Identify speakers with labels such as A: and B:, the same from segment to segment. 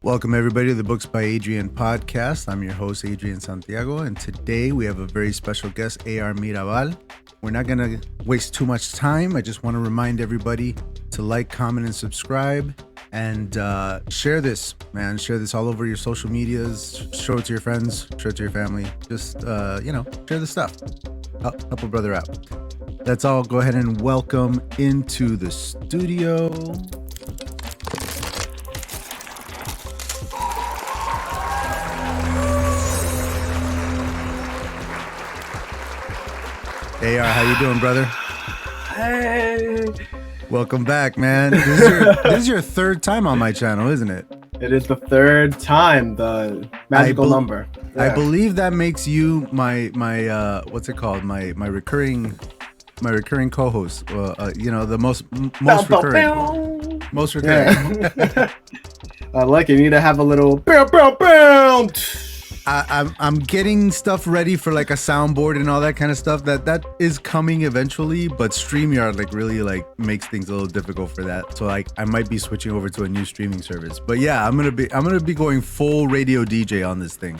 A: Welcome, everybody, to the Books by Adrian podcast. I'm your host, Adrian Santiago, and today we have a very special guest, A.R. Mirabal. We're not going to waste too much time. I just want to remind everybody to like, comment, and subscribe, and share this, man. Share this all over your social medias. Show it to your friends. Show it to your family. Just, share the stuff. Help a brother out. Let's all go ahead and welcome into the studio. AR, how you doing, brother?
B: Hey.
A: Welcome back, man. This is your third time on my channel, isn't it?
B: It is the third time, the magical number.
A: Yeah. I believe that makes you my what's it called? My recurring co-host. The most recurring. Most recurring.
B: Yeah. I like it. You need to have a little bow.
A: I'm getting stuff ready for like a soundboard and all that kind of stuff. That is coming eventually, but StreamYard really makes things a little difficult for that. So I might be switching over to a new streaming service. But yeah, I'm gonna be going full radio DJ on this thing.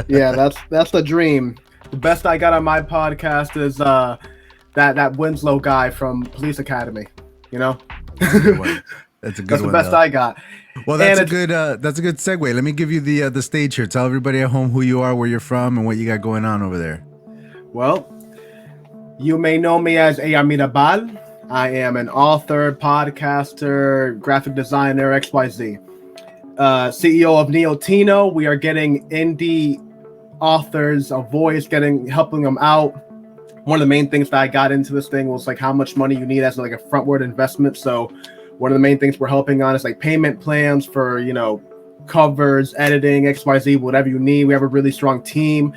B: Yeah, that's the dream. The best I got on my podcast is that Winslow guy from Police Academy. You know,
A: that's a good one. That's
B: the best I got.
A: Well, that's a good segue. Let me give you the stage here. Tell everybody at home who you are, where you're from, and what you got going on over there.
B: Well, you may know me as A.R. Mirabal. I am an author, podcaster, graphic designer, XYZ. CEO of Neotino. We are getting indie authors a voice, helping them out. One of the main things that I got into this thing was how much money you need as a frontward investment. So one of the main things we're helping on is payment plans for, covers, editing, XYZ, whatever you need. We have a really strong team.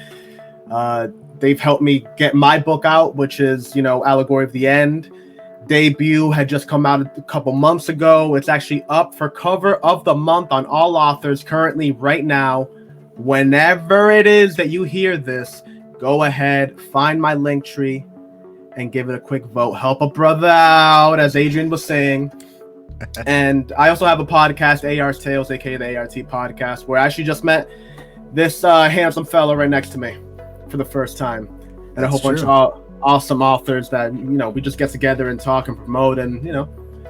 B: They've helped me get my book out, which is, Allegory of the End. Debut had just come out a couple months ago. It's actually up for cover of the month on all authors currently right now. Whenever it is that you hear this, go ahead, find my link tree and give it a quick vote. Help a brother out, as Adrian was saying. And I also have a podcast, AR's Tales, aka the ART podcast, where I actually just met this handsome fella right next to me for the first time, and a whole bunch of awesome authors that we just get together and talk and promote and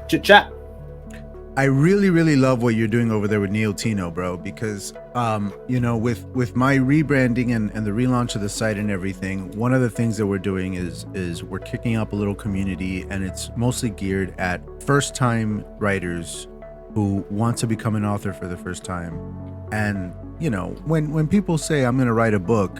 B: chit chat.
A: I really, really love what you're doing over there with Neotino, bro, because with my rebranding and the relaunch of the site and everything, one of the things that we're doing is we're kicking up a little community, and it's mostly geared at first-time writers who want to become an author for the first time. And when people say I'm going to write a book,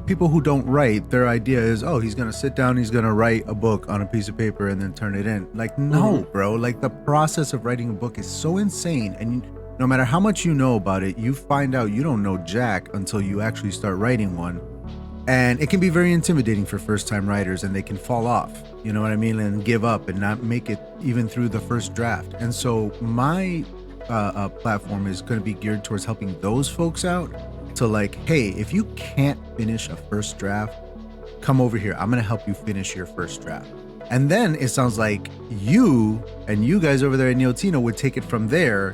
A: people who don't write, their idea is, oh, he's gonna sit down, he's gonna write a book on a piece of paper and then turn it in. No, bro. The process of writing a book is so insane, and no matter how much you know about it, you find out you don't know jack until you actually start writing one. And it can be very intimidating for first-time writers, and they can fall off, you know what I mean, and give up and not make it even through the first draft. And so my platform is going to be geared towards helping those folks out to hey, if you can't finish a first draft, come over here. I'm going to help you finish your first draft. And then it sounds like you guys over there at Neotino would take it from there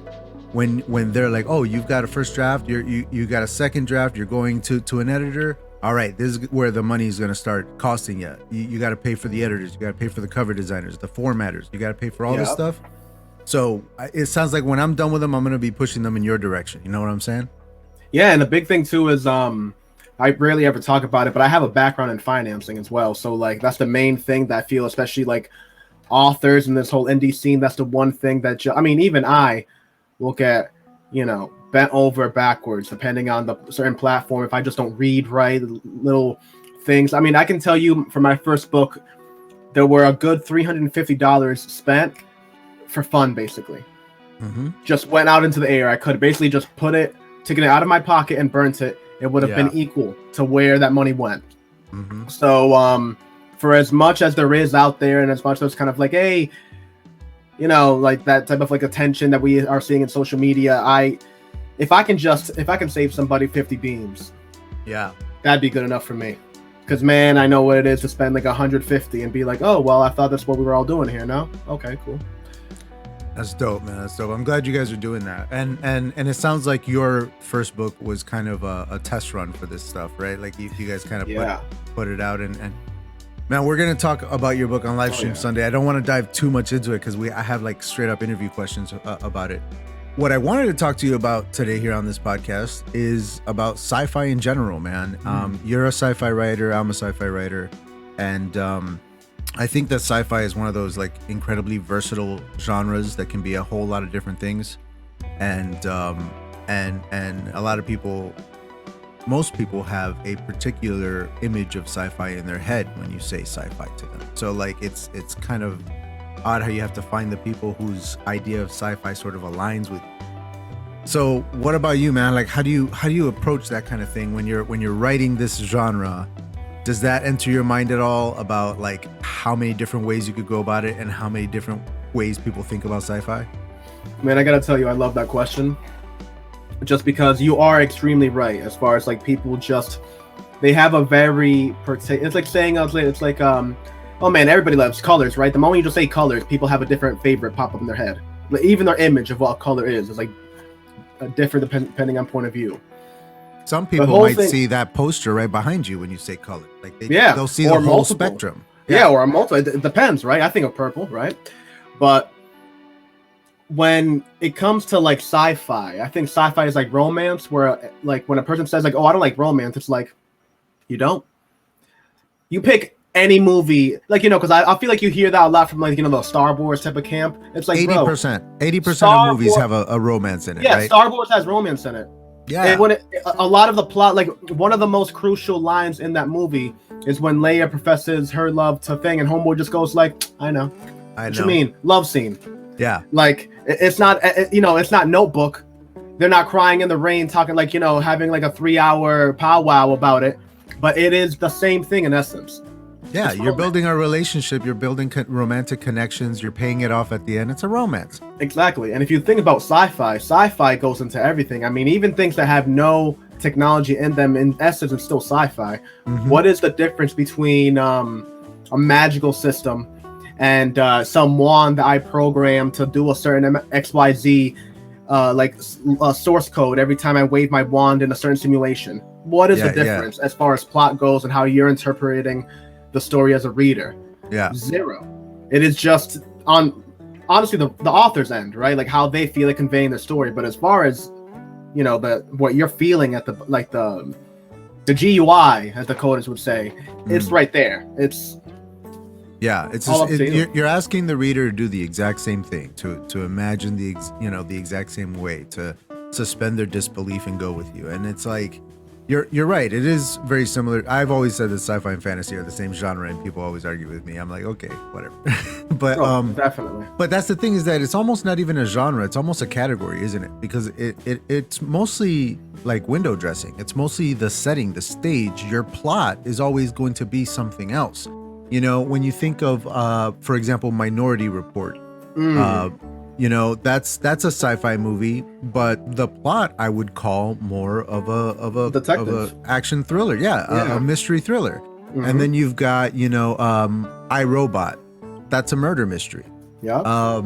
A: when they're like, oh, you've got a first draft, you got a second draft, you're going to an editor. All right, this is where the money is going to start costing you. You got to pay for the editors, you got to pay for the cover designers, the formatters, you got to pay for all this stuff. So it sounds like when I'm done with them, I'm going to be pushing them in your direction. You know what I'm saying?
B: Yeah, and the big thing too is I rarely ever talk about it, but I have a background in financing as well. So that's the main thing that I feel, especially authors in this whole indie scene. That's the one thing that even I will get bent over backwards depending on the certain platform if I just don't read right, little things. I can tell you for my first book, there were a good $350 spent for fun, basically. Just went out into the air. I could basically just taken it out of my pocket and burnt it. It would have been equal to where that money went. So for as much as there is out there, and as much as kind of hey, that type of attention that we are seeing in social media, if I can save somebody 50 beams, that'd be good enough for me. Because man, I know what it is to spend 150 and be oh well, I thought that's what we were all doing here. No, okay, cool.
A: That's dope, man. That's dope. I'm glad you guys are doing that. And it sounds like your first book was kind of a test run for this stuff, right? Like you guys kind of put it out and man, we're gonna talk about your book on live stream Sunday. I don't want to dive too much into it because I have like straight up interview questions about it. What I wanted to talk to you about today here on this podcast is about sci-fi in general, man. You're a sci-fi writer. I'm a sci-fi writer, and I think that sci-fi is one of those like incredibly versatile genres that can be a whole lot of different things, and a lot of people, most people have a particular image of sci-fi in their head when you say sci-fi to them. So like it's kind of odd how you have to find the people whose idea of sci-fi sort of aligns with you. So what about you, man? Like how do you approach that kind of thing when you're writing this genre? Does that enter your mind at all about like how many different ways you could go about it and how many different ways people think about sci-fi?
B: Man, I gotta tell you, I love that question. Just because you are extremely right as far as like people just, they have a very it's like saying it's like oh man, everybody loves colors, right? The moment you just say colors, people have a different favorite pop up in their head. Like, even their image of what color is like different depending on point of view.
A: Some people might see that poster right behind you when you say color. Like they'll see the whole spectrum.
B: Yeah, or a multiple. It depends, right? I think of purple, right? But when it comes to like sci-fi, I think sci-fi is like romance, where like when a person says like, oh, I don't like romance, it's like, you don't? You pick any movie, like, you know, because I feel like you hear that a lot from like, you know, the Star Wars type of camp. It's like
A: 80% of movies have a romance in it, right?
B: Star Wars has romance in it. Yeah. And when a lot of the plot, like one of the most crucial lines in that movie is when Leia professes her love to Thing and Homeboy just goes like, I know. What you mean? Love scene.
A: Yeah.
B: Like it's not, you know, it's not Notebook. They're not crying in the rain, talking like, you know, having like a 3-hour powwow about it. But it is the same thing in essence.
A: Yeah, you're building a relationship, you're building romantic connections, you're paying it off at the end. It's a romance.
B: Exactly. And if you think about sci-fi goes into everything. I mean, even things that have no technology in them, in essence, it's still sci-fi. Mm-hmm. What is the difference between a magical system and some wand that I program to do a certain XYZ source code every time I wave my wand in a certain simulation? What is the difference as far as plot goes and how you're interpreting the story as a reader? Zero. It is just on honestly the author's end, right? Like how they feel like conveying the story. But as far as, you know, what you're feeling at the GUI, as the coders would say, it's right there. It's
A: you're asking the reader to do the exact same thing, to imagine the exact same way, to suspend their disbelief and go with you. And it's like You're right. It is very similar. I've always said that sci-fi and fantasy are the same genre, and people always argue with me. I'm like, okay, whatever. But
B: definitely.
A: But that's the thing, is that it's almost not even a genre. It's almost a category, isn't it? Because it's mostly like window dressing. It's mostly the setting, the stage. Your plot is always going to be something else. You know, when you think of, for example, Minority Report. You know, that's a sci-fi movie, but the plot I would call more of a action thriller, a mystery thriller. Mm-hmm. And then you've got, you know, iRobot, that's a murder mystery.
B: Yeah.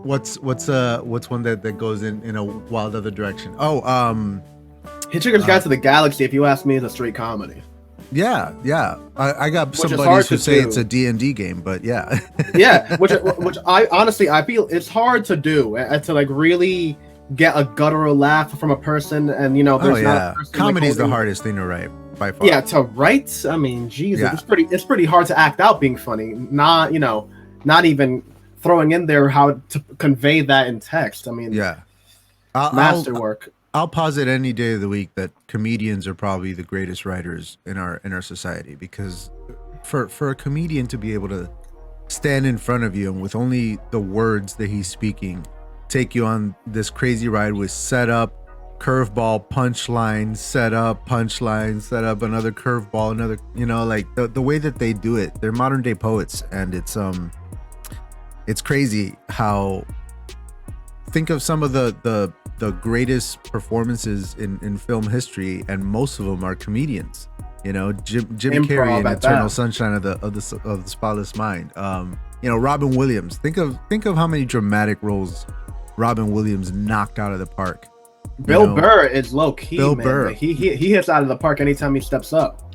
A: What's one that goes in a wild other direction?
B: Hitchhiker's Guide to the Galaxy, if you ask me, is a straight comedy.
A: Yeah. I got some buddies who say it's a D&D game, but yeah.
B: Yeah, which I honestly, I feel it's hard to do, to like really get a guttural laugh from a person, and you know, there's not a person,
A: comedy is the hardest thing to write by far.
B: Yeah, to write, I mean, Jesus, it's pretty hard to act out being funny, not even throwing in there how to convey that in text. I mean, masterwork.
A: I'll posit any day of the week that comedians are probably the greatest writers in our society, because for a comedian to be able to stand in front of you and with only the words that he's speaking take you on this crazy ride with setup, curveball, punchline, setup, punchline, setup, another curveball, another, you know, like the way that they do it, they're modern day poets. And it's crazy how, think of some of the greatest performances in film history, and most of them are comedians. You know, Jim Carrey in Eternal Sunshine of the Spotless Mind. You know, Robin Williams. Think of how many dramatic roles Robin Williams knocked out of the park.
B: Bill Burr is low key,
A: Bill
B: man.
A: Burr.
B: Like, he hits out of the park anytime he steps up.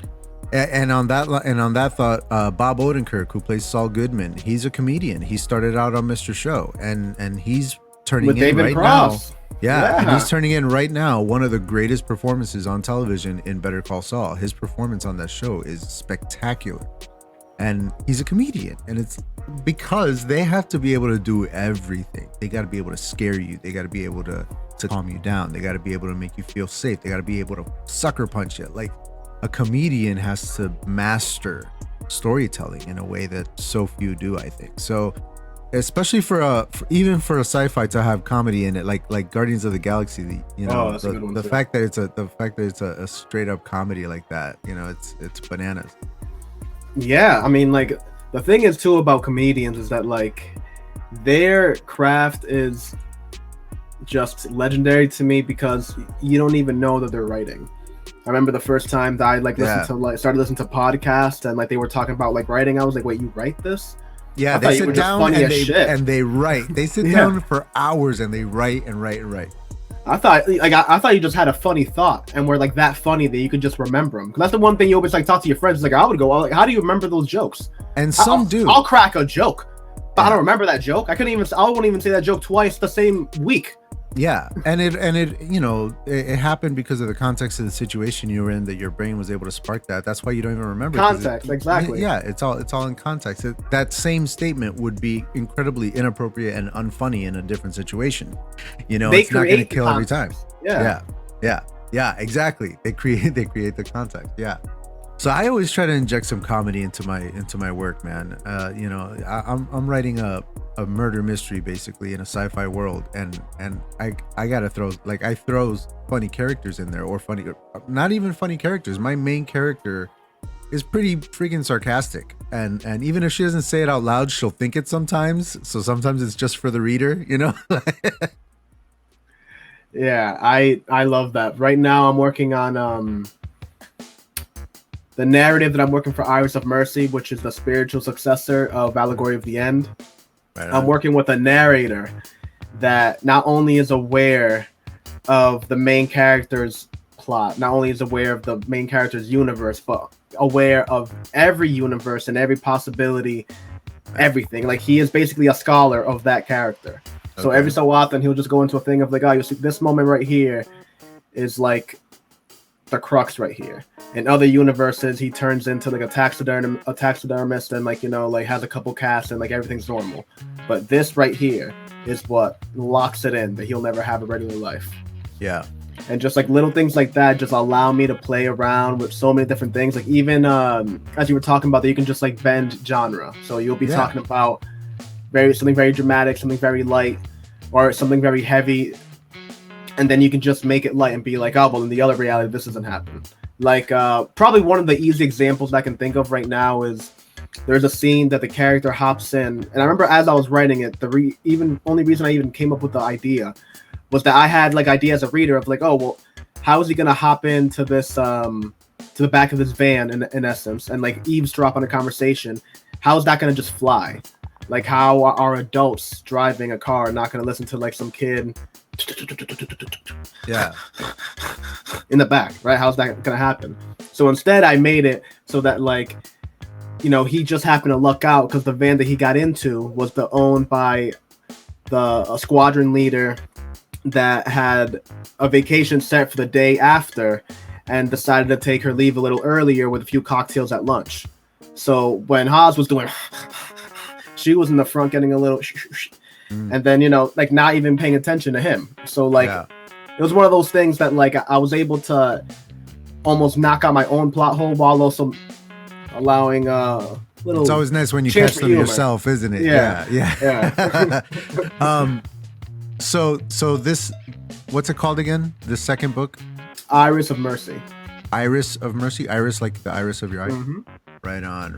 A: And on that thought, Bob Odenkirk, who plays Saul Goodman, he's a comedian. He started out on Mr. Show, and he's turning
B: With
A: in
B: David
A: right
B: Cross.
A: now. Yeah, and he's turning in right now one of the greatest performances on television in Better Call Saul. His performance on that show is spectacular. And he's a comedian, and it's because they have to be able to do everything. They got to be able to scare you. They got to be able to calm you down. They got to be able to make you feel safe. They got to be able to sucker punch you. Like, a comedian has to master storytelling in a way that so few do, I think. So, especially even for a sci-fi to have comedy in it, like Guardians of the Galaxy, you know, the fact that it's a straight up comedy like that, you know, it's bananas.
B: Yeah, I mean, like, the thing is too about comedians is that, like, their craft is just legendary to me because you don't even know that they're writing. I remember the first time that I started listening to podcasts and like they were talking about like writing. I was like, wait, you write this?
A: Yeah, they sit down and they write. They sit down for hours and they write and write and write.
B: I thought you just had a funny thought and were like that funny that you could just remember them. Because that's the one thing you always like talk to your friends. Like I would go, like, how do you remember those jokes?
A: And some do.
B: I'll crack a joke, but I don't remember that joke. I won't even say that joke twice the same week.
A: Yeah, and it you know, it happened because of the context of the situation you were in, that your brain was able to spark that. That's why you don't even remember
B: context. Exactly.
A: Yeah, it's all in context. That same statement would be incredibly inappropriate and unfunny in a different situation. You know, it's not going to kill every time. Yeah, exactly. They create the context. Yeah. So I always try to inject some comedy into my work, man. You know, I'm writing a murder mystery basically in a sci-fi world, and I gotta throw funny characters in there, or not even funny characters. My main character is pretty freaking sarcastic, and even if she doesn't say it out loud, she'll think it sometimes. So sometimes it's just for the reader, you know.
B: Yeah, I love that. Right now I'm working on the narrative that I'm working for Iris of Mercy, which is the spiritual successor of Allegory of the End. Right on. I'm working with a narrator that not only is aware of the main character's plot, not only is aware of the main character's universe, but aware of every universe and every possibility, everything. Like, he is basically a scholar of that character. Okay. So every so often he'll just go into a thing of like, oh, you see this moment right here is like the crux right here. In other universes, he turns into like a taxidermist and like, you know, like has a couple casts and like everything's normal. But this right here is what locks it in that he'll never have a regular life.
A: Yeah.
B: And just like little things like that just allow me to play around with so many different things. Like even as you were talking about that, you can just like bend genre. So you'll be talking about something very dramatic, something very light, or something very heavy. And then you can just make it light and be like, oh, well, in the other reality, this doesn't happen. Like, probably one of the easy examples I can think of right now is there's a scene that the character hops in. And I remember as I was writing it, only reason I even came up with the idea was that I had like idea as a reader of like, oh, well, how is he going to hop into this, to the back of this van in essence and like eavesdrop on a conversation? How is that going to just fly? Like, how are adults driving a car not going to listen to like some kid in the back, right? How's that gonna happen? So instead I made it so that like, you know, he just happened to luck out because the van that he got into was owned by a squadron leader that had a vacation set for the day after and decided to take her leave a little earlier with a few cocktails at lunch. So when Haas was doing she was in the front getting a little and then, you know, like not even paying attention to him. So like it was one of those things that like I was able to almost knock out my own plot hole while also allowing little. It's
A: always nice when you catch them yourself, isn't it? Yeah. So this, what's it called again? The second book?
B: Iris of Mercy.
A: Iris of Mercy? Iris like the iris of your eye?
B: Mm-hmm.
A: Right on.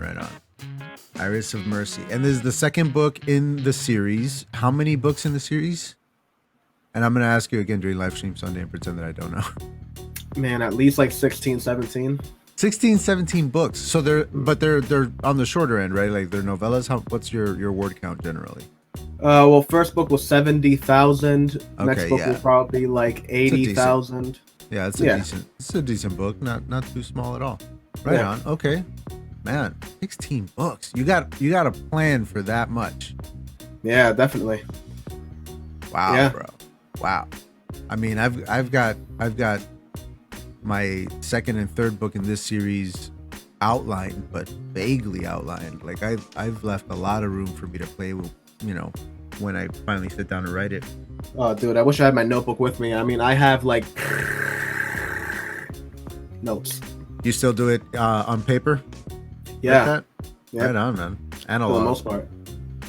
A: Iris of Mercy. And this is the second book in the series. How many books in the series? And I'm going to ask you again during live stream Sunday and pretend that I don't know.
B: Man, at least like 16, 17.
A: 16, 17 books. So they're on the shorter end, right? Like they're novellas. What's your word count generally?
B: Well, first book was 70,000. Next
A: Okay,
B: book
A: yeah.
B: will probably be like
A: It's a decent.
B: 80,000.
A: Yeah,
B: Yeah.
A: It's a decent book. Not too small at all. Right
B: Yeah.
A: on. Okay. Man, 16 books. You got a plan for that much.
B: Yeah, definitely.
A: Wow,
B: Yeah.
A: bro. Wow. I mean, I've got my second and third book in this series outlined, but vaguely outlined. Like I've left a lot of room for me to play with, you know, when I finally sit down to write it.
B: Oh, dude, I wish I had my notebook with me. I mean, I have like notes.
A: You still do it on paper?
B: Yeah.
A: Like that?
B: Yeah.
A: Right on, man.
B: For the
A: Analog.
B: most part.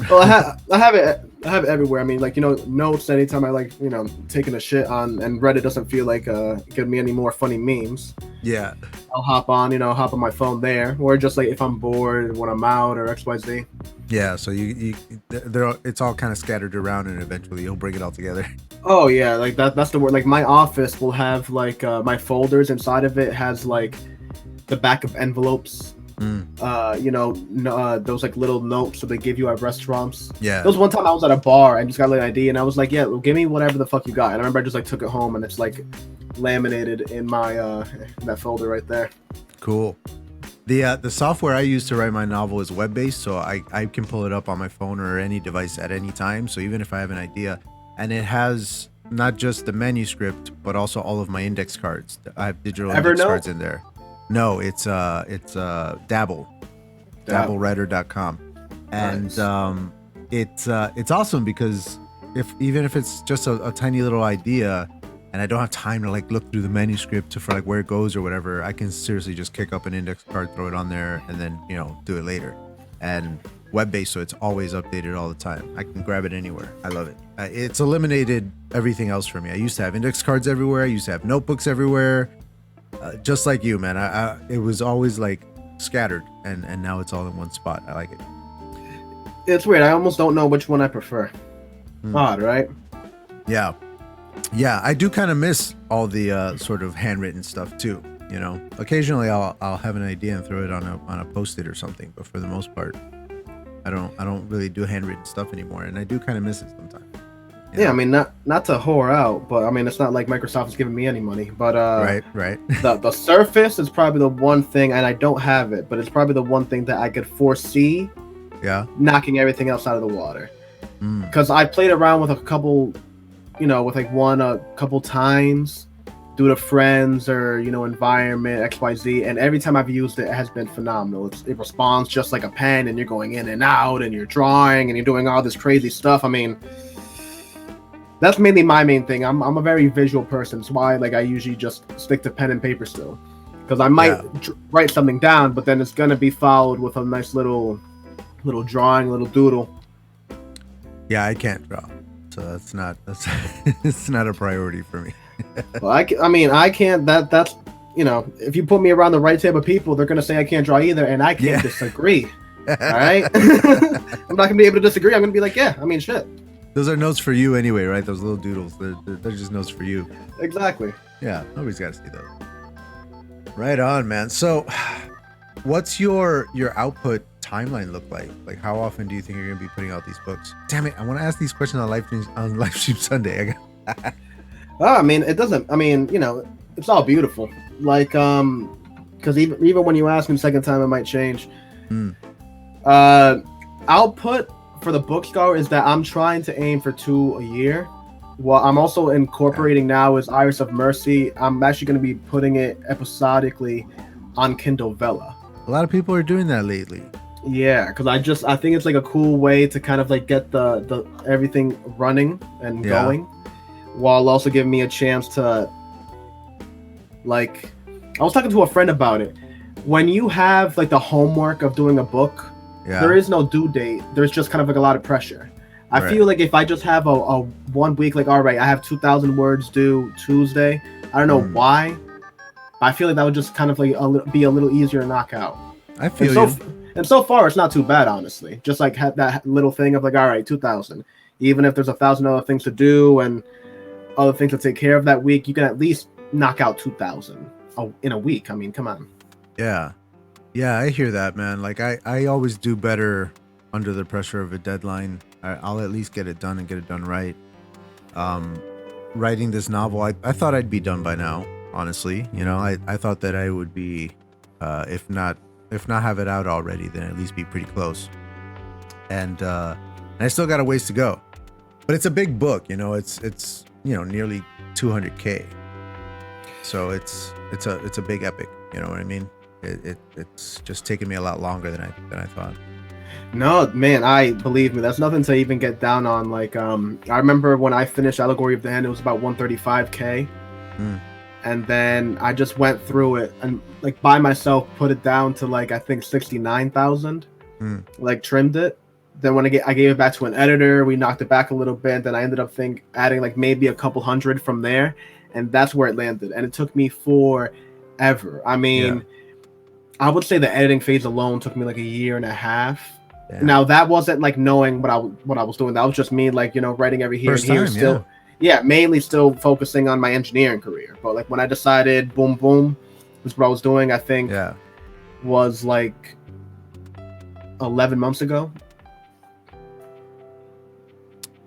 B: Well, I have it everywhere. I mean, like, you know, notes anytime I like, you know, taking a shit on, and Reddit doesn't feel like giving me any more funny memes.
A: Yeah.
B: I'll hop on my phone there, or just like if I'm bored when I'm out or XYZ.
A: Yeah, so it's all kind of scattered around, and eventually you'll bring it all together.
B: Oh yeah, like that's the word. Like my office will have like my folders inside of it has like the back of envelopes. You know, those like little notes that they give you at restaurants.
A: Yeah.
B: There was one time I was at a bar and just got an ID, and I was like, "Yeah, well, give me whatever the fuck you got." And I remember I just like took it home, and it's like laminated in my in that folder right there.
A: Cool. The software I use to write my novel is web-based, so I can pull it up on my phone or any device at any time. So even if I have an idea, and it has not just the manuscript, but also all of my index cards. I have digital index cards in there. No, it's Dabble, dabblewriter.com, and
B: Nice.
A: It's awesome because even if it's just a tiny little idea, and I don't have time to like look through the manuscript for like where it goes or whatever, I can seriously just kick up an index card, throw it on there, and then, you know, do it later. And web-based, so it's always updated all the time. I can grab it anywhere. I love it. It's eliminated everything else for me. I used to have index cards everywhere. I used to have notebooks everywhere. Just like you, man. It was always like scattered, and now it's all in one spot. I like it.
B: It's weird. I almost don't know which one I prefer. Odd, right?
A: Yeah. I do kind of miss all the sort of handwritten stuff too. You know, occasionally I'll have an idea and throw it on a Post-it or something, but for the most part, I don't really do handwritten stuff anymore, and I do kind of miss it sometimes.
B: Yeah, I mean, not to whore out, but I mean, it's not like Microsoft is giving me any money. But
A: right.
B: the Surface is probably the one thing, and I don't have it, but it's probably the one thing that I could foresee.
A: Yeah.
B: Knocking everything else out of the water. Because I played around with a couple, you know, with like one a couple times due to friends or, you know, environment, XYZ, and every time I've used it, it has been phenomenal. It responds just like a pen, and you're going in and out, and you're drawing, and you're doing all this crazy stuff. I mean, that's mainly my main thing. I'm a very visual person. That's why like I usually just stick to pen and paper still, because I might write something down, but then it's gonna be followed with a nice little drawing, little doodle.
A: Yeah, I can't draw, so that's it's not a priority for me.
B: Well, I mean, I can't. That's you know, if you put me around the right type of people, they're gonna say I can't draw either, and I can't disagree. All right, I'm not gonna be able to disagree. I'm gonna be like, yeah, I mean, shit.
A: Those are notes for you anyway, right? Those little doodles. They're just notes for you.
B: Exactly.
A: Yeah, nobody's got to see those. Right on, man. So, what's your output timeline look like? Like, how often do you think you're gonna be putting out these books? Damn it, I want to ask these questions on live stream Sunday.
B: I mean, it doesn't. I mean, you know, it's all beautiful. Like, because even when you ask me the second time, it might change. Output for the Books Scholar is that I'm trying to aim for 2 a year. What I'm also incorporating now is Iris of Mercy. I'm actually going to be putting it episodically on Kindle Vella.
A: A lot of people are doing that lately.
B: Yeah, because I think it's like a cool way to kind of like get the everything running and going, while also giving me a chance to, like, I was talking to a friend about it. When you have like the homework of doing a book, there is no due date. There's just kind of like a lot of pressure. I feel like if I just have a 1 week, like, all right, I have 2,000 words due Tuesday. I don't know why, but I feel like that would just kind of like be a little easier to knock out.
A: I feel you.
B: And so far, it's not too bad, honestly. Just like that little thing of like, all right, 2,000. Even if there's 1,000 other things to do and other things to take care of that week, you can at least knock out 2,000 in a week. I mean, come on.
A: Yeah. Yeah, I hear that, man. Like I always do better under the pressure of a deadline. I'll at least get it done and get it done right. Um, Writing this novel, I thought I'd be done by now, honestly. You know, I thought that I would be, if not have it out already, then at least be pretty close. And I still got a ways to go. But it's a big book, you know, it's you know, nearly 200K. So it's a big epic, you know what I mean? It's just taken me a lot longer than I thought.
B: No, man, I believe me, that's nothing to even get down on. Like, I remember when I finished Allegory of the End, it was about 135K.
A: Mm.
B: And then I just went through it and like by myself put it down to like I think 69,000. Like trimmed it. Then when I gave it back to an editor, we knocked it back a little bit. Then I ended up adding like maybe a couple hundred from there, and that's where it landed. And it took me forever. I mean, I would say the editing phase alone took me like a year and a half. Yeah. Now that wasn't like knowing what I was doing. That was just me like, you know, writing every here
A: First
B: and here
A: time,
B: still. Yeah, mainly still focusing on my engineering career. But like when I decided boom boom was what I was doing, I think was like 11 months ago.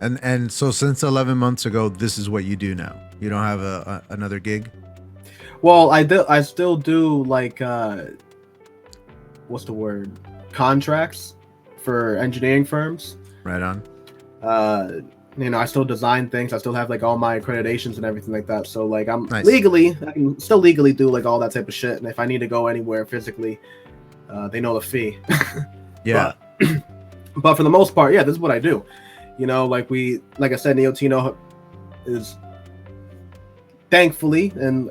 A: And so since 11 months ago, this is what you do now. You don't have another gig?
B: Well, I still do like what's the word? Contracts for engineering firms.
A: Right on.
B: You know, I still design things. I still have like all my accreditations and everything like that. So like I'm I can still legally do like all that type of shit. And if I need to go anywhere physically, they know the fee.
A: Yeah.
B: But for the most part, yeah, this is what I do. You know, like I said, Neotino is thankfully, and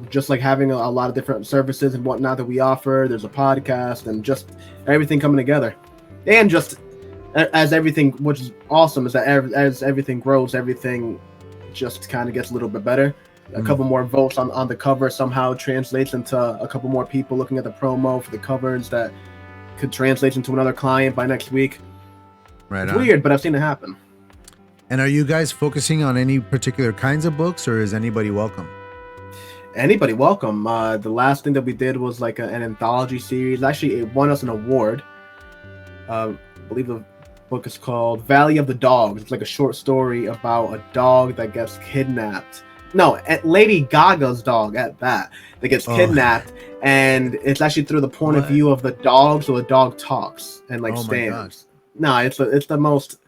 B: just like having a lot of different services and whatnot that we offer. There's a podcast and just everything coming together. And just as everything, which is awesome, is that as everything grows, everything just kind of gets a little bit better. A couple more votes on the cover somehow translates into a couple more people looking at the promo for the covers that could translate into another client by next week.
A: Right.
B: It's weird, but I've seen it happen.
A: And are you guys focusing on any particular kinds of books, or is anybody welcome?
B: Anybody welcome. The last thing that we did was like an anthology series. Actually, it won us an award. I believe the book is called Valley of the Dogs. It's like a short story about a dog that gets kidnapped. No, Lady Gaga's dog at that gets kidnapped, and it's actually through the point of view of the dog, so the dog talks and like stands. No, it's the most.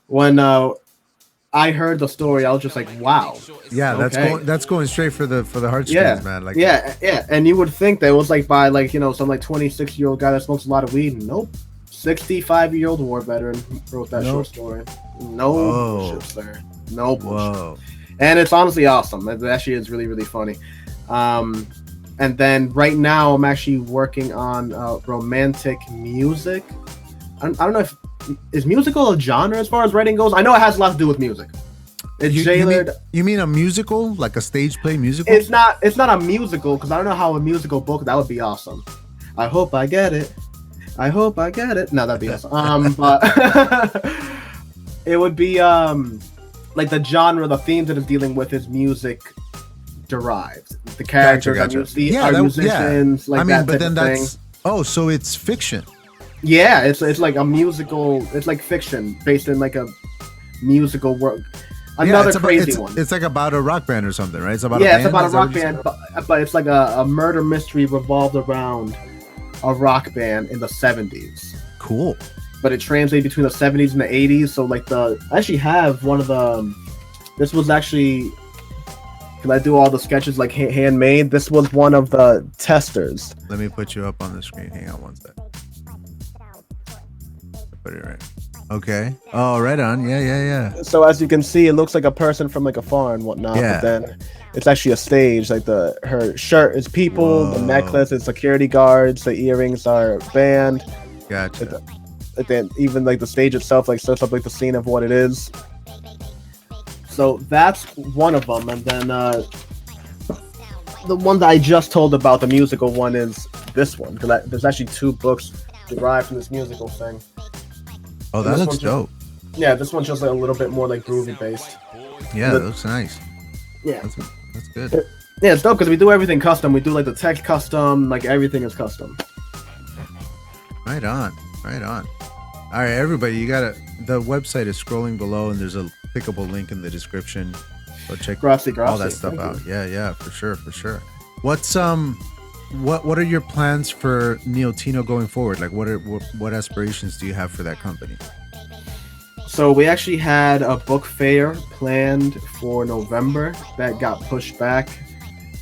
B: When I heard the story, I was just like, wow.
A: Yeah, that's going straight for the heartstrings, man. Like
B: and you would think that it was like by like, you know, some like 26-year-old guy that smokes a lot of weed. Nope. 65-year-old war veteran wrote that short story. No bullshit, sir. No bullshit. And it's honestly awesome. It actually is really, really funny. And then right now I'm actually working on romantic music. I don't know if is musical a genre as far as writing goes. I know it has a lot to do with music. It's
A: you mean a musical, like a stage play musical?
B: It's not a musical, because I don't know how a musical book, that would be awesome. I hope I get it. I hope I get it. No, that'd be awesome. But it would be like the genre, the themes that it's dealing with is music derived. The characters are musicians. Like, I mean, but then that's
A: so it's fiction.
B: Yeah, it's like a musical. It's like fiction based in like a musical world. Another crazy one.
A: It's like about a rock band or something, right?
B: It's about a rock band, but it's like a murder mystery revolved around a rock band in the 70s.
A: Cool.
B: But it translates between the 70s and the 80s. So like I actually have one of the. This was actually. Because I do all the sketches like handmade. This was one of the testers.
A: Let me put you up on the screen. Hang on one sec. Put it right. Okay. Oh, right on. Yeah.
B: So as you can see, it looks like a person from like a farm and whatnot.
A: Yeah.
B: But then it's actually a stage. Like her shirt is people, the necklace is security guards, the earrings are band.
A: Gotcha.
B: Then even like the stage itself like sets up like the scene of what it is. So that's one of them, and then the one that I just told about, the musical one, is this one, because there's actually 2 books derived from this musical thing.
A: Oh, that looks dope.
B: Yeah, this one's just like a little bit more like groovy based.
A: Yeah, that looks nice.
B: Yeah,
A: that's good.
B: Yeah, it's dope because we do everything custom. We do like the text custom, like everything is custom.
A: Right on, right on. All right, everybody, the website is scrolling below, and there's a clickable link in the description. Go check
B: Grazie.
A: all that stuff
B: Thank
A: out.
B: you.
A: Yeah, for sure, for sure. What's what are your plans for Neotino going forward? Like, what aspirations do you have for that company?
B: So we actually had a book fair planned for November that got pushed back.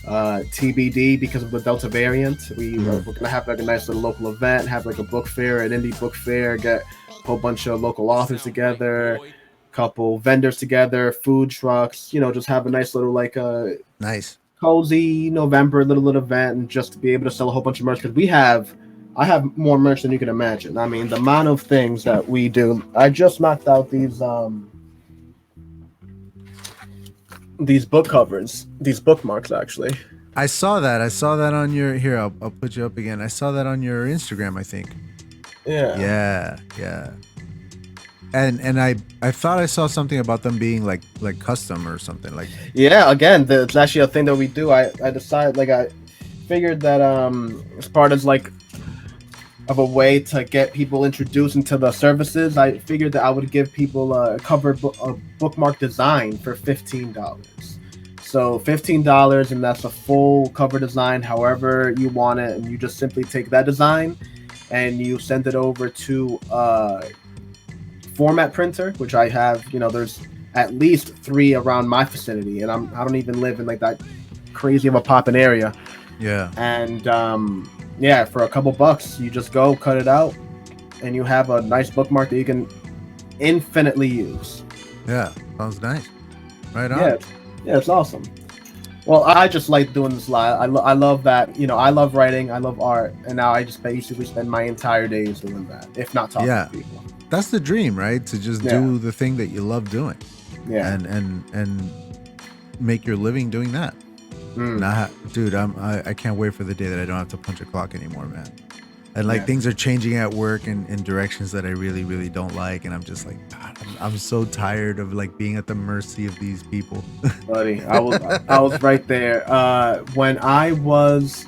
B: TBD because of the Delta variant. We're gonna have like a nice little local event, have like a book fair, an indie book fair, get a whole bunch of local authors together, couple vendors together, food trucks, just have a nice little like
A: Nice.
B: cozy November little event, and just to be able to sell a whole bunch of merch because I have more merch than you can imagine. I mean, the amount of things that we do. I just knocked out these book covers, these bookmarks actually.
A: I saw that on your here. I'll put you up again. I saw that on your Instagram, I think.
B: Yeah.
A: Yeah. And I thought I saw something about them being like custom or something like.
B: Yeah, again, it's actually a thing that we do. I decided, like, I figured that as part of like of a way to get people introduced into the services, I figured that I would give people a bookmark design for $15. So $15, and that's a full cover design, however you want it, and you just simply take that design and you send it over to format printer, which I have. There's at least 3 around my vicinity, and I don't even live in like that crazy of a poppin' area.
A: Yeah.
B: And yeah, for a couple bucks, you just go cut it out, and you have a nice bookmark that you can infinitely use.
A: Yeah, sounds nice. Right on.
B: Yeah, it's awesome. Well, I just like doing this live. I love that. I love writing. I love art, and now I just basically spend my entire days doing that, if not talking to people.
A: That's the dream, right? To just do the thing that you love doing.
B: Yeah.
A: And make your living doing that. Dude, I can't wait for the day that I don't have to punch a clock anymore, man. And like things are changing at work in directions that I really, really don't like, and I'm just like, God, I'm so tired of like being at the mercy of these people.
B: Buddy, I was right there. When I was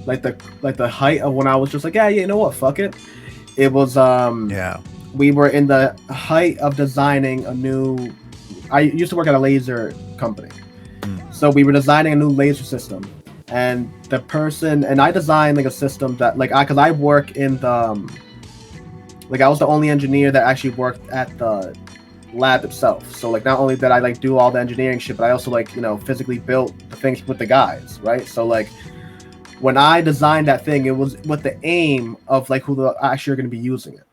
B: like the height of when I was just like, yeah, you know what, fuck it. It was we were in the height of designing a new. I used to work at a laser company. So we were designing a new laser system, and the person and I designed like a system that because I work in the I was the only engineer that actually worked at the lab itself. So like not only did I like do all the engineering shit, but I also physically built the things with the guys, right? So like when I designed that thing, it was with the aim of like who the actually are going to be using it,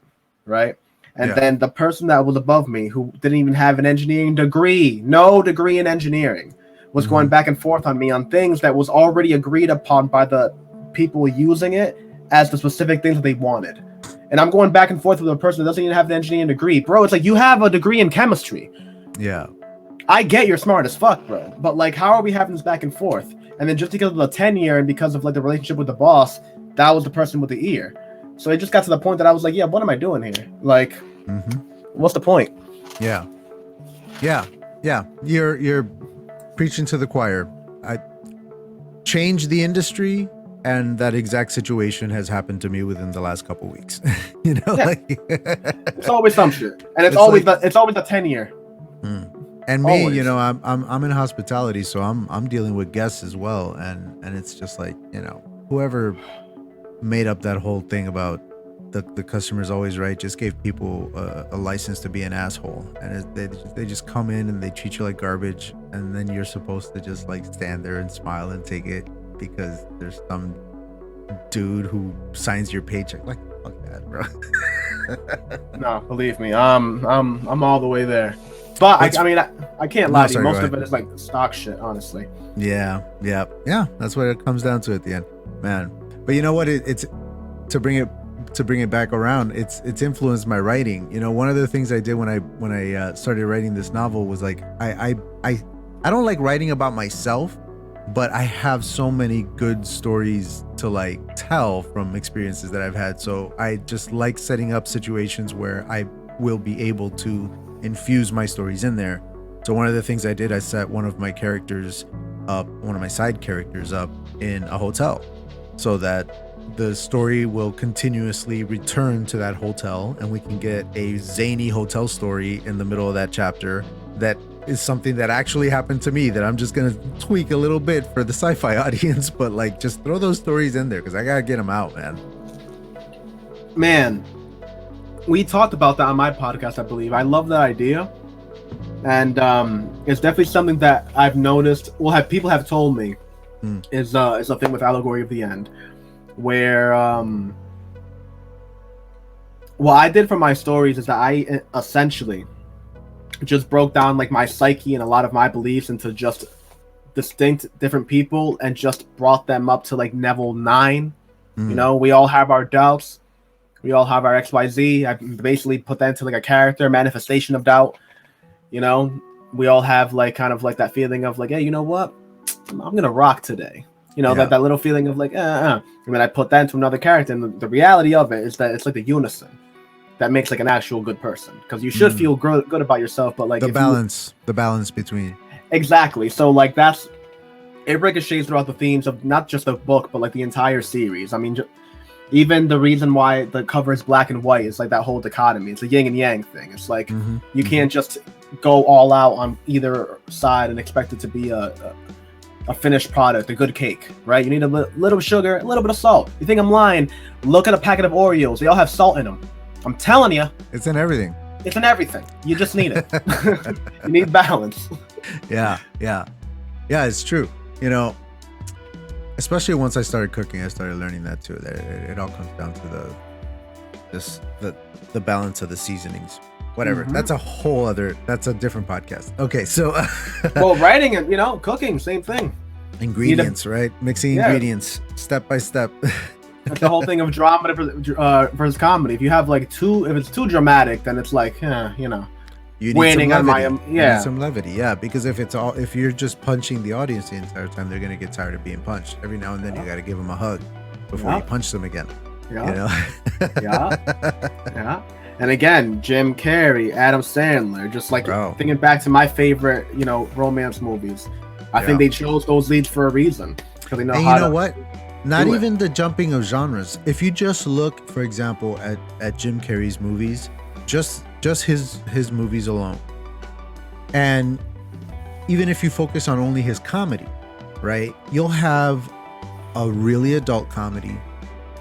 B: right? And then the person that was above me, who didn't even have an engineering degree, no degree in engineering, was going back and forth on me on things that was already agreed upon by the people using it as the specific things that they wanted. And I'm going back and forth with a person that doesn't even have an engineering degree. Bro, it's like, you have a degree in chemistry.
A: Yeah.
B: I get you're smart as fuck, bro. But like, how are we having this back and forth? And then just because of the tenure and because of like the relationship with the boss, that was the person with the ear. So it just got to the point that I was like, yeah, what am I doing here? Like, what's the point?
A: Yeah. You're preaching to the choir. I changed the industry, and that exact situation has happened to me within the last couple weeks.
B: It's always some shit, and it's always the tenure.
A: And me,
B: always.
A: I'm in hospitality, so I'm dealing with guests as well, and it's just like, whoever made up that whole thing about the customer's always right just gave people a license to be an asshole, and they just come in and they treat you like garbage, and then you're supposed to just like stand there and smile and take it because there's some dude who signs your paycheck. Like, fuck that, bro.
B: No, believe me, I'm all the way there. But I can't lie to you. Most of it is like stock shit, honestly.
A: Yeah. That's what it comes down to at the end, man. But you know what? It's to bring it back around. It's influenced my writing. One of the things I did when I started writing this novel was like I don't like writing about myself, but I have so many good stories to like tell from experiences that I've had. So I just like setting up situations where I will be able to infuse my stories in there. So one of the things I did, I set one of my characters up one of my side characters up in a hotel, so that the story will continuously return to that hotel, and we can get a zany hotel story in the middle of that chapter that is something that actually happened to me, that I'm just gonna tweak a little bit for the sci-fi audience, but like just throw those stories in there because I gotta get them out, man.
B: Man, we talked about that on my podcast, I believe. I love that idea, and it's definitely something that I've noticed. Well, people have told me is a thing with Allegory of the End, where what I did for my stories is that I essentially just broke down like my psyche and a lot of my beliefs into just distinct different people and just brought them up to like level 9. You know, we all have our doubts, we all have our XYZ. I basically put that into like a character manifestation of doubt. You know, we all have like kind of like that feeling of like, hey, you know what, I'm gonna rock today. You know, that little feeling of like, and then I put that into another character, and the reality of it is that it's like the unison that makes like an actual good person, because you should feel good about yourself, but like
A: the balance between.
B: Exactly. So like it ricochets throughout the themes of not just the book, but like the entire series. I mean, even the reason why the cover is black and white is like that whole dichotomy. It's a yin and yang thing. It's like you can't just go all out on either side and expect it to be a finished product, a good cake, right? You need a little sugar, a little bit of salt. You think I'm lying? Look at a packet of Oreos. They all have salt in them. I'm telling you.
A: It's in everything.
B: It's in everything. You just need it. You need balance.
A: Yeah, it's true. You know, especially once I started cooking, I started learning that too. That it all comes down to the balance of the seasonings. Whatever. That's a different podcast. Okay, so
B: well, writing and, you know, cooking, same thing.
A: Ingredients, right? Mixing ingredients step by step.
B: That's the whole thing of drama versus comedy. If you have like if it's too dramatic, then it's like, you know,
A: you need
B: waning
A: some
B: on
A: levity.
B: my
A: You need some levity, because if you're just punching the audience the entire time, they're gonna get tired of being punched. Every now and then, you got to give them a hug before you punch them again.
B: Yeah.
A: You know?
B: Yeah. And again, Jim Carrey, Adam Sandler, just like thinking back to my favorite, you know, romance movies. I think they chose those leads for a reason, because they know how.
A: You know what? Not even the jumping of genres. If you just look, for example, at Jim Carrey's movies, just his movies alone, and even if you focus on only his comedy, right? You'll have a really adult comedy.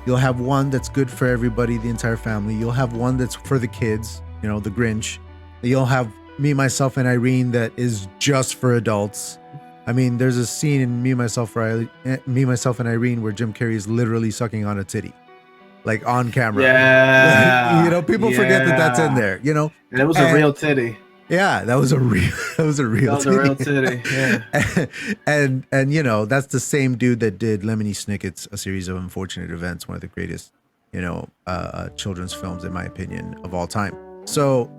A: You'll have one that's good for everybody, the entire family. You'll have one that's for the kids, you know, The Grinch. You'll have Me, Myself, and Irene that is just for adults. I mean, there's a scene in Me, Myself, and Irene where Jim Carrey is literally sucking on a titty, like on camera.
B: Yeah.
A: You know, people forget that that's in there, you know.
B: And it was a real titty.
A: Yeah, that was a real
B: titty. Yeah.
A: and you know, that's the same dude that did Lemony Snicket's A Series of Unfortunate Events, one of the greatest, you know, children's films, in my opinion, of all time. So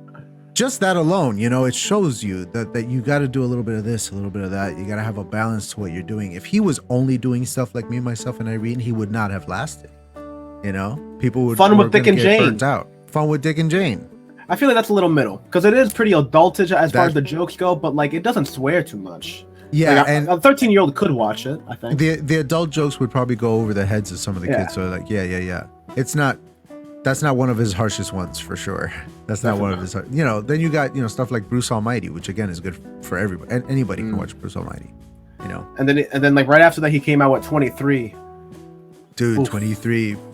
A: just that alone, you know, it shows you that you got to do a little bit of this, a little bit of that. You got to have a balance to what you're doing. If he was only doing stuff like Me, Myself, and Irene, he would not have lasted. You know, people would
B: Fun with Dick and Jane.
A: Fun with Dick and Jane.
B: I feel like that's a little middle, because it is pretty adultish as far as the jokes go, but like it doesn't swear too much.
A: Yeah,
B: like,
A: and
B: a 13-year-old could watch it, I think.
A: The adult jokes would probably go over the heads of some of the kids. So like, yeah. That's not one of his harshest ones for sure. That's not one of his, you know. Then you got, you know, stuff like Bruce Almighty, which again is good for everybody, and anybody can watch Bruce Almighty, you know. And
B: then like right after that, he came out with 23.
A: Dude, Oof.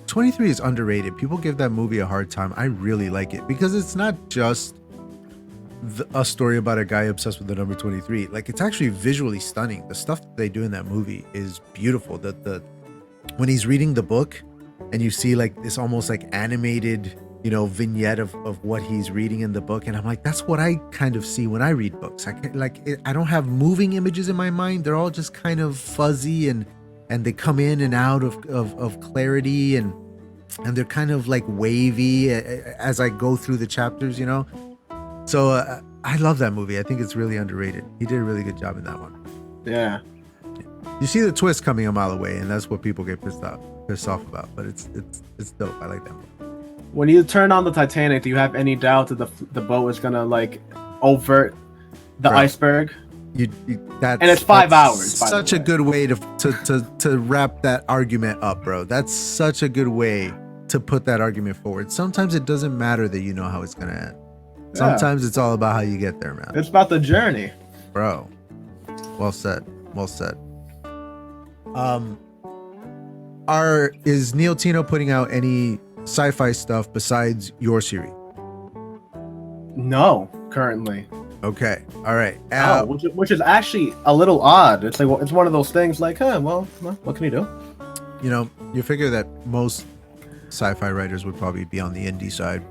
A: 23 is underrated. People give that movie a hard time. I really like it because it's not just a story about a guy obsessed with the number 23. Like, it's actually visually stunning. The stuff that they do in that movie is beautiful. When he's reading the book and you see like this almost like animated, you know, vignette of what he's reading in the book, and I'm like, that's what I kind of see when I read books. I don't have moving images in my mind. They're all just kind of fuzzy and they come in and out of clarity, and they're kind of like wavy as I go through the chapters, you know. So I love that movie. I think it's really underrated. He did a really good job in that one.
B: Yeah.
A: You see the twist coming a mile away, and that's what people get pissed off about. But it's dope. I like that movie.
B: When you turn on the Titanic, do you have any doubt that the boat is gonna like overt the iceberg?
A: That's
B: And it's 5 hours, by the
A: Such a
B: way.
A: good way to wrap that argument up, bro. That's such a good way to put that argument forward. Sometimes it doesn't matter that you know how it's gonna end. Sometimes it's all about how you get there, man.
B: It's about the journey,
A: Bro. Well said. Well said. Is Neil Tino putting out any sci-fi stuff besides your series?
B: No, currently.
A: Okay. All right.
B: Which is actually a little odd. It's like, well, it's one of those things like, well, what can you do?
A: You know, you figure that most sci-fi writers would probably be on the indie side.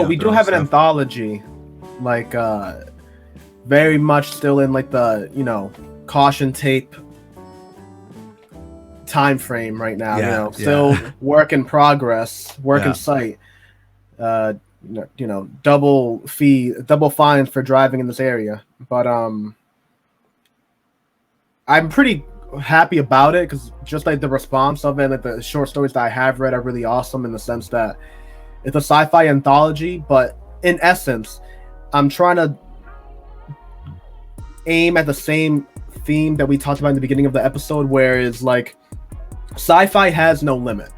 B: We do have an anthology, like very much still in like the caution tape time frame right now. Still work in progress, in sight. Double fines for driving in this area, but I'm pretty happy about it because just like the response of it, like the short stories that I have read are really awesome in the sense that it's a sci-fi anthology, but in essence, I'm trying to aim at the same theme that we talked about in the beginning of the episode, where it's like sci-fi has no limit.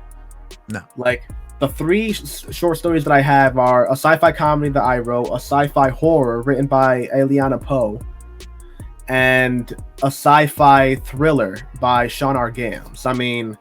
A: No.
B: Like the 3 short stories that I have are a sci-fi comedy that I wrote, a sci-fi horror written by Eliana Poe, and a sci-fi thriller by Sean R. Gams. I mean,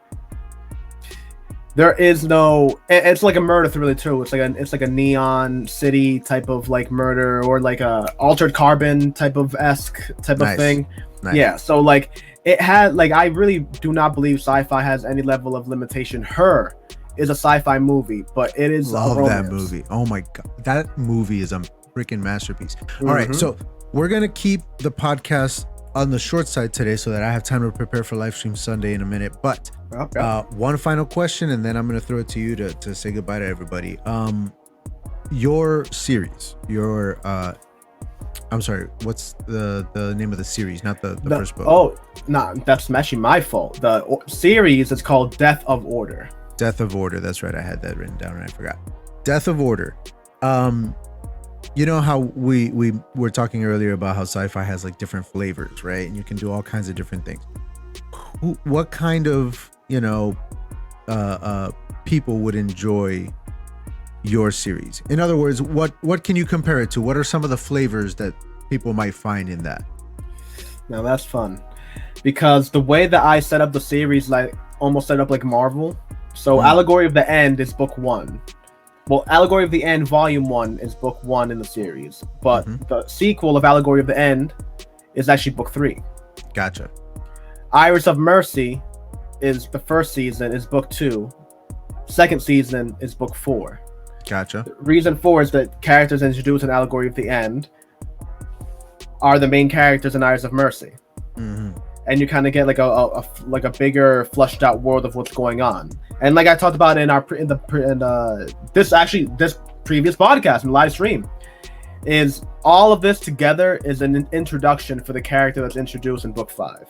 B: there is no. It's like a murder thriller too. It's like a Neon City type of like murder, or like a Altered Carbon type of thing.
A: Nice.
B: Yeah. So like it had like I really do not believe sci-fi has any level of limitation. Her is a sci-fi movie, but it is
A: love that movie. Oh my god, that movie is a freaking masterpiece. All right, so we're gonna keep the podcast on the short side today so that I have time to prepare for live stream Sunday in a minute. But one final question, and then I'm gonna throw it to you to say goodbye to everybody. Your series, I'm sorry, what's the name of the series? Not the first book.
B: Oh, no, that's actually my fault. The series is called Death of Order.
A: Death of Order. That's right. I had that written down and I forgot. Death of Order. You know how we were talking earlier about how sci-fi has like different flavors, right? And you can do all kinds of different things. What kind of, people would enjoy your series? In other words, what can you compare it to? What are some of the flavors that people might find in that?
B: Now that's fun, because the way that I set up the series, like almost set up like Marvel. So Allegory of the End is book 1. Well, Allegory of the End Volume 1 is book 1 in the series, but the sequel of Allegory of the End is actually book 3.
A: Gotcha.
B: Iris of Mercy is the first season, is book 2. Second season is book 4.
A: Gotcha.
B: Reason 4 is that characters introduced in Allegory of the End are the main characters in Iris of Mercy. And you kind of get like a bigger fleshed out world of what's going on. And like I talked about in this previous podcast and live stream, is all of this together is an introduction for the character that's introduced in book 5.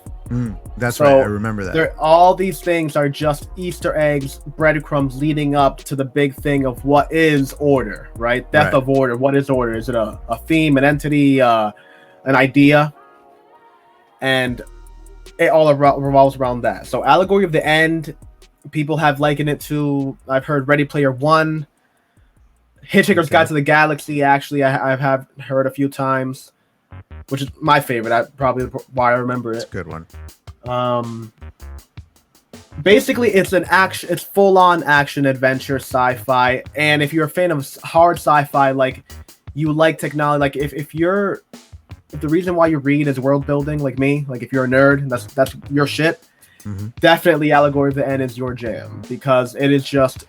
A: That's right. I remember that.
B: All these things are just Easter eggs, breadcrumbs leading up to the big thing of what is order, right? Death of order. What is order? Is it a theme, an entity, an idea? And it all revolves around that. So Allegory of the End, people have likened it to, I've heard Ready Player One, Hitchhiker's Guide to the Galaxy. Actually, I have heard a few times, which is my favorite. That's probably why I remember it.
A: It's a good one.
B: Basically, it's full-on action adventure sci-fi, and if you're a fan of hard sci-fi, like you like technology, like if the reason why you read is world building, like me, like if you're a nerd, that's your shit. Definitely Allegory of the End is your jam, because it is just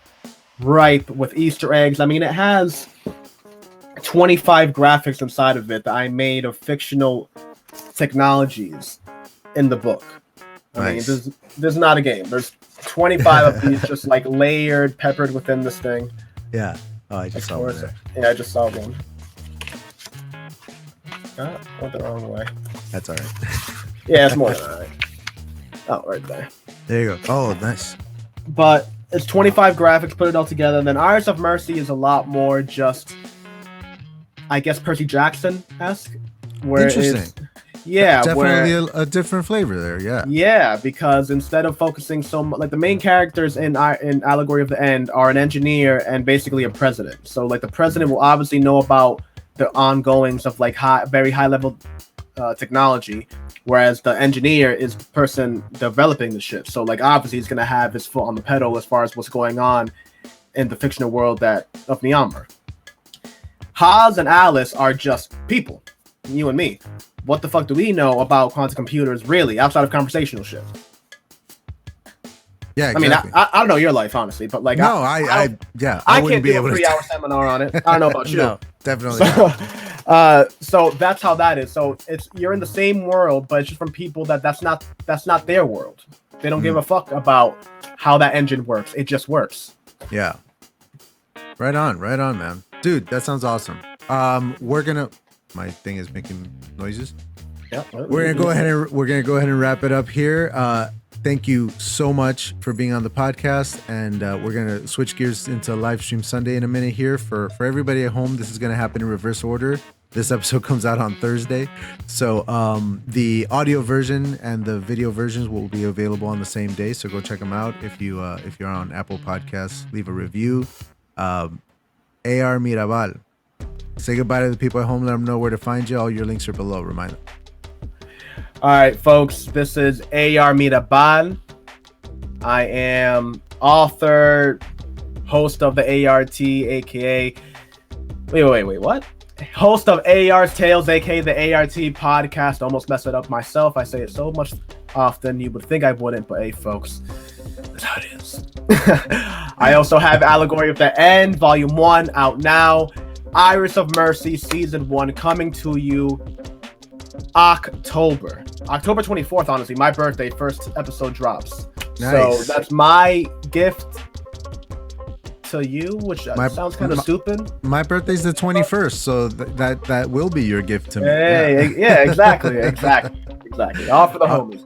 B: ripe with Easter eggs. I mean, it has 25 graphics inside of it that I made of fictional technologies in the book. I mean, there's not a game. There's 25 of these just like layered, peppered within this thing.
A: Yeah. Oh, I just saw one there.
B: Yeah, I just saw one. Went the wrong way.
A: That's all right.
B: Yeah, it's more than all right. Oh, right there.
A: There you go. Oh, nice.
B: But it's 25 graphics, put it all together. And then Iris of Mercy is a lot more just I guess Percy Jackson-esque, where it's
A: Interesting. Definitely a different flavor there. Yeah.
B: Yeah, because instead of focusing so much, like the main characters in Allegory of the End are an engineer and basically a president. So like the president will obviously know about the ongoings of like very high level technology, whereas the engineer is the person developing the ship. So like obviously he's gonna have his foot on the pedal as far as what's going on in the fictional world of Myanmar. Haas and Alice are just people, you and me. What the fuck do we know about quantum computers really outside of conversational shit?
A: Yeah, exactly.
B: I mean, I don't know your life honestly, but like
A: no, I
B: can't do a 3-hour seminar on it. I don't know about you.
A: No, definitely not.
B: So that's how that is. So you're in the same world, but it's just from people that's not their world. They don't give a fuck about how that engine works. It just works.
A: Yeah. Right on, man. Dude, that sounds awesome. My thing is making noises.
B: Yeah.
A: We're gonna go ahead and wrap it up here. Thank you so much for being on the podcast, and we're gonna switch gears into live stream Sunday in a minute here. For everybody at home, this is gonna happen in reverse order. This episode comes out on Thursday, so the audio version and the video versions will be available on the same day. So go check them out. If you're on Apple Podcasts, leave a review. AR Mirabal. Say goodbye to the people at home. Let them know where to find you. All your links are below. Remind them.
B: All right, folks. This is AR Mirabal. I am author, host of the ART, aka. Wait. What? Host of AR's Tales, aka the ART podcast. Almost messed it up myself. I say it so much often you would think I wouldn't, but hey, folks, that's how it is. I also have Allegory of the End, Volume 1 out now. Iris of Mercy Season 1 coming to you October 24th. Honestly, my birthday, first episode drops.
A: Nice.
B: So that's my gift to you, which sounds kind of stupid.
A: My birthday's the 21st, so that will be your gift to me.
B: Hey, yeah, exactly. All for the homies.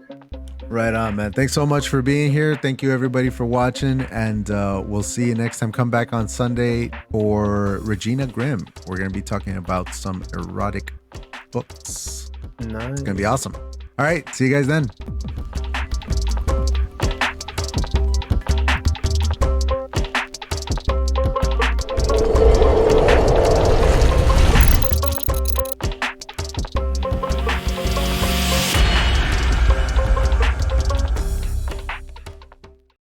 A: Right on, man. Thanks so much for being here. Thank you, everybody, for watching, and we'll see you next time. Come back on Sunday for Regina Grimm. We're going to be talking about some erotic books.
B: Nice.
A: It's going to be awesome. All right. See you guys then.